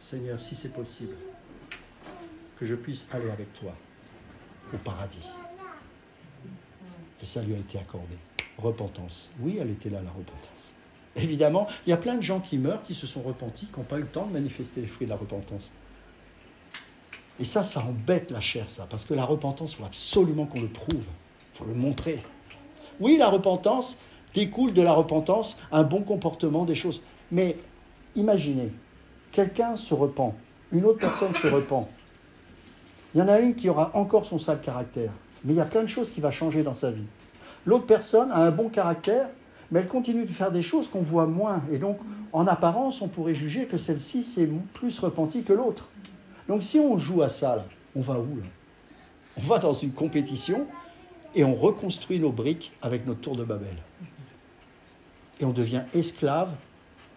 Speaker 1: Seigneur, si c'est possible, que je puisse aller avec toi au paradis. Et ça lui a été accordé. Repentance. Oui, elle était là, la repentance. Évidemment, il y a plein de gens qui meurent, qui se sont repentis, qui n'ont pas eu le temps de manifester les fruits de la repentance. Et ça embête la chair, ça, parce que la repentance, il faut absolument qu'on le prouve. Il faut le montrer. Oui, la repentance découle de la repentance un bon comportement, des choses. Mais imaginez, quelqu'un se repent, une autre personne se repent. Il y en a une qui aura encore son sale caractère, mais il y a plein de choses qui vont changer dans sa vie. L'autre personne a un bon caractère, mais elle continue de faire des choses qu'on voit moins. Et donc, en apparence, on pourrait juger que celle-ci s'est plus repentie que l'autre. Donc, si on joue à ça, là, on va où là? On va dans une compétition et on reconstruit nos briques avec notre tour de Babel. Et on devient esclave,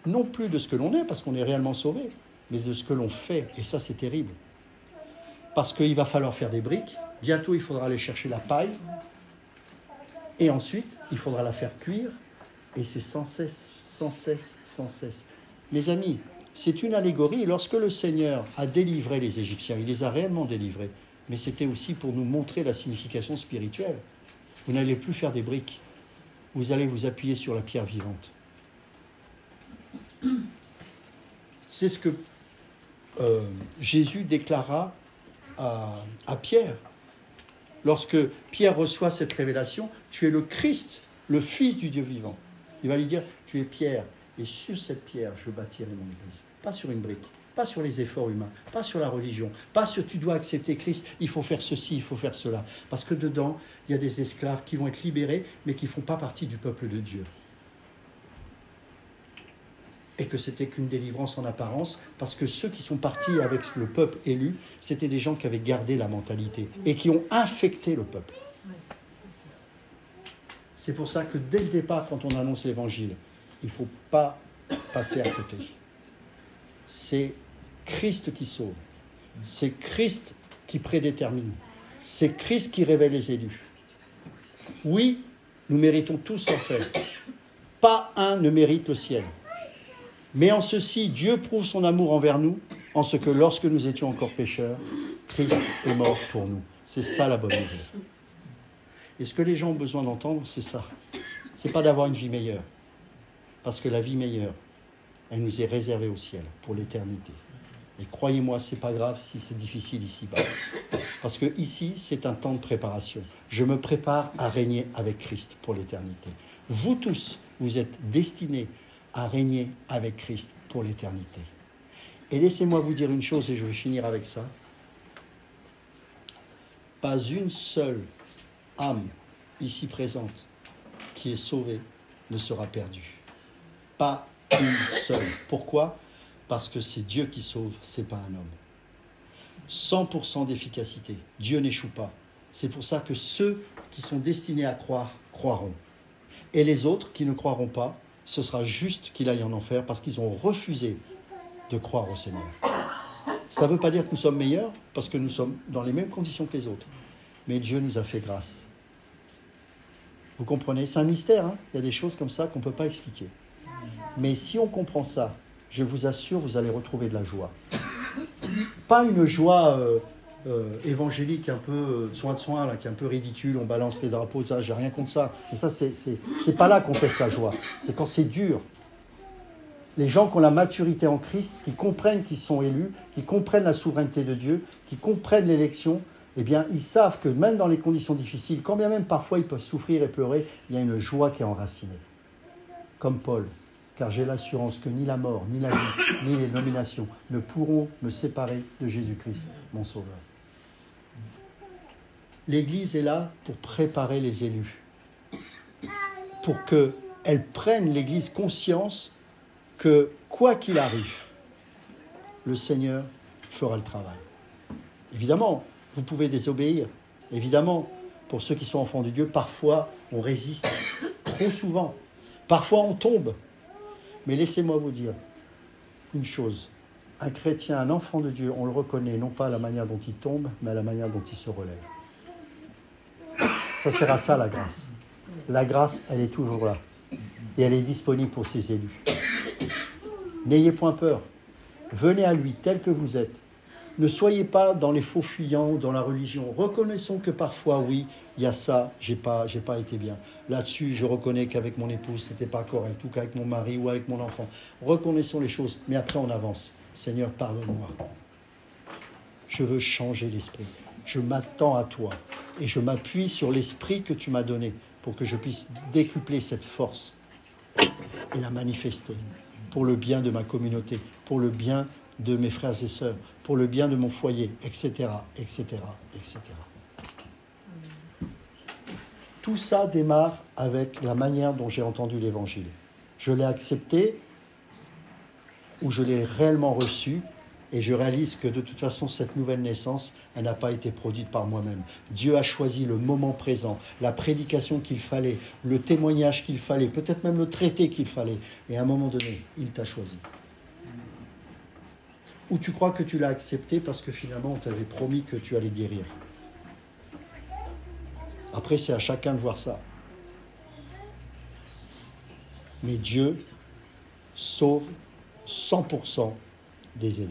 Speaker 1: non plus de ce que l'on est, parce qu'on est réellement sauvé, mais de ce que l'on fait. Et ça, c'est terrible. Parce qu'il va falloir faire des briques. Bientôt, il faudra aller chercher la paille. Et ensuite, il faudra la faire cuire. Et c'est sans cesse, sans cesse, sans cesse. Mes amis, c'est une allégorie. Lorsque le Seigneur a délivré les Égyptiens, il les a réellement délivrés. Mais c'était aussi pour nous montrer la signification spirituelle. Vous n'allez plus faire des briques. Vous allez vous appuyer sur la pierre vivante. C'est ce que Jésus déclara à Pierre. Lorsque Pierre reçoit cette révélation, tu es le Christ, le Fils du Dieu vivant. Il va lui dire, tu es Pierre, et sur cette pierre, je bâtirai mon église. Pas sur une brique, pas sur les efforts humains, pas sur la religion, pas sur tu dois accepter Christ, il faut faire ceci, il faut faire cela. Parce que dedans, il y a des esclaves qui vont être libérés, mais qui ne font pas partie du peuple de Dieu. Et que c'était qu'une délivrance en apparence, parce que ceux qui sont partis avec le peuple élu, c'était des gens qui avaient gardé la mentalité et qui ont infecté le peuple. C'est pour ça que dès le départ, quand on annonce l'évangile, il ne faut pas passer à côté. C'est Christ qui sauve. C'est Christ qui prédétermine. C'est Christ qui révèle les élus. Oui, nous méritons tous l'enfer. Pas un ne mérite le ciel. Mais en ceci, Dieu prouve son amour envers nous, en ce que lorsque nous étions encore pécheurs, Christ est mort pour nous. C'est ça la bonne nouvelle. Et ce que les gens ont besoin d'entendre, c'est ça. C'est pas d'avoir une vie meilleure. Parce que la vie meilleure, elle nous est réservée au ciel, pour l'éternité. Et croyez-moi, c'est pas grave si c'est difficile ici-bas. Parce que ici, c'est un temps de préparation. Je me prépare à régner avec Christ pour l'éternité. Vous tous, vous êtes destinés à régner avec Christ pour l'éternité. Et laissez-moi vous dire une chose, et je vais finir avec ça. Pas une seule âme ici présente qui est sauvée ne sera perdue. Pas une seule. Pourquoi ? Parce que c'est Dieu qui sauve, ce n'est pas un homme. 100% d'efficacité. Dieu n'échoue pas. C'est pour ça que ceux qui sont destinés à croire, croiront. Et les autres qui ne croiront pas, ce sera juste qu'ils aillent en enfer parce qu'ils ont refusé de croire au Seigneur. Ça ne veut pas dire que nous sommes meilleurs, parce que nous sommes dans les mêmes conditions que les autres. Mais Dieu nous a fait grâce. Vous comprenez ? C'est un mystère, hein ? Il y a des choses comme ça qu'on ne peut pas expliquer. Mais si on comprend ça, je vous assure, vous allez retrouver de la joie. Pas une joie évangélique un peu soin là, qui est un peu ridicule, on balance les drapeaux, ça, j'ai rien contre ça. Mais ça, c'est pas là qu'on teste la joie. C'est quand c'est dur. Les gens qui ont la maturité en Christ, qui comprennent qu'ils sont élus, qui comprennent la souveraineté de Dieu, qui comprennent l'élection, eh bien, ils savent que même dans les conditions difficiles, quand bien même parfois ils peuvent souffrir et pleurer, il y a une joie qui est enracinée. Comme Paul. Car j'ai l'assurance que ni la mort, ni la vie, ni les nominations ne pourront me séparer de Jésus-Christ, mon Sauveur. L'Église est là pour préparer les élus, pour qu'elle prenne, l'Église, conscience que, quoi qu'il arrive, le Seigneur fera le travail. Évidemment, vous pouvez désobéir. Évidemment, pour ceux qui sont enfants de Dieu, parfois, on résiste trop souvent. Parfois, on tombe. Mais laissez-moi vous dire une chose. Un chrétien, un enfant de Dieu, on le reconnaît non pas à la manière dont il tombe, mais à la manière dont il se relève. Ça sert à ça, la grâce. La grâce, elle est toujours là. Et elle est disponible pour ses élus. N'ayez point peur. Venez à lui tel que vous êtes. Ne soyez pas dans les faux fuyants ou dans la religion. Reconnaissons que parfois, oui, il y a ça, j'ai pas été bien. Là-dessus, je reconnais qu'avec mon épouse, c'était pas correct, ou qu'avec mon mari ou avec mon enfant. Reconnaissons les choses, mais après on avance. Seigneur, pardonne-moi. Je veux changer l'esprit. Je m'attends à toi et je m'appuie sur l'esprit que tu m'as donné pour que je puisse décupler cette force et la manifester pour le bien de ma communauté, pour le bien de mes frères et sœurs, pour le bien de mon foyer, etc., etc., etc. Tout ça démarre avec la manière dont j'ai entendu l'Évangile. Je l'ai accepté ou je l'ai réellement reçu et je réalise que de toute façon, cette nouvelle naissance, elle n'a pas été produite par moi-même. Dieu a choisi le moment présent, la prédication qu'il fallait, le témoignage qu'il fallait, peut-être même le traité qu'il fallait. Et à un moment donné, il t'a choisi. Ou tu crois que tu l'as accepté parce que finalement, on t'avait promis que tu allais guérir. Après, c'est à chacun de voir ça. Mais Dieu sauve 100% des élus.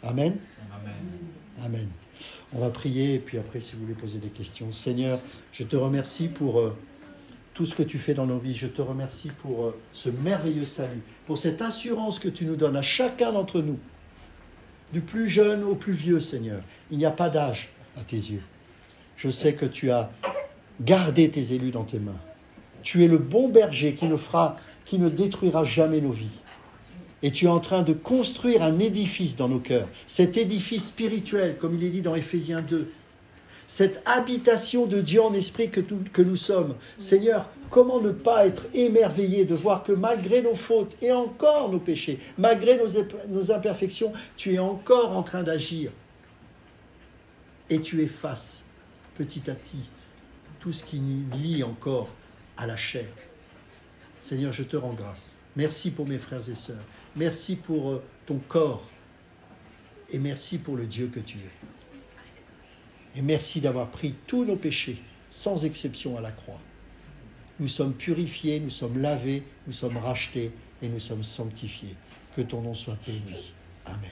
Speaker 1: Amen. Amen. Amen. On va prier et puis après, si vous voulez poser des questions. Seigneur, je te remercie pour tout ce que tu fais dans nos vies. Je te remercie pour ce merveilleux salut, pour cette assurance que tu nous donnes à chacun d'entre nous, du plus jeune au plus vieux, Seigneur. Il n'y a pas d'âge à tes yeux. Je sais que tu as gardé tes élus dans tes mains. Tu es le bon berger qui ne détruira jamais nos vies. Et tu es en train de construire un édifice dans nos cœurs. Cet édifice spirituel, comme il est dit dans Éphésiens 2. Cette habitation de Dieu en esprit que nous sommes. Seigneur, comment ne pas être émerveillé de voir que malgré nos fautes et encore nos péchés, malgré nos imperfections, tu es encore en train d'agir. Et tu effaces petit à petit tout ce qui nous lie encore à la chair. Seigneur, je te rends grâce. Merci pour mes frères et sœurs. Merci pour ton corps. Et merci pour le Dieu que tu es. Et merci d'avoir pris tous nos péchés, sans exception à la croix. Nous sommes purifiés, nous sommes lavés, nous sommes rachetés et nous sommes sanctifiés. Que ton nom soit béni. Amen.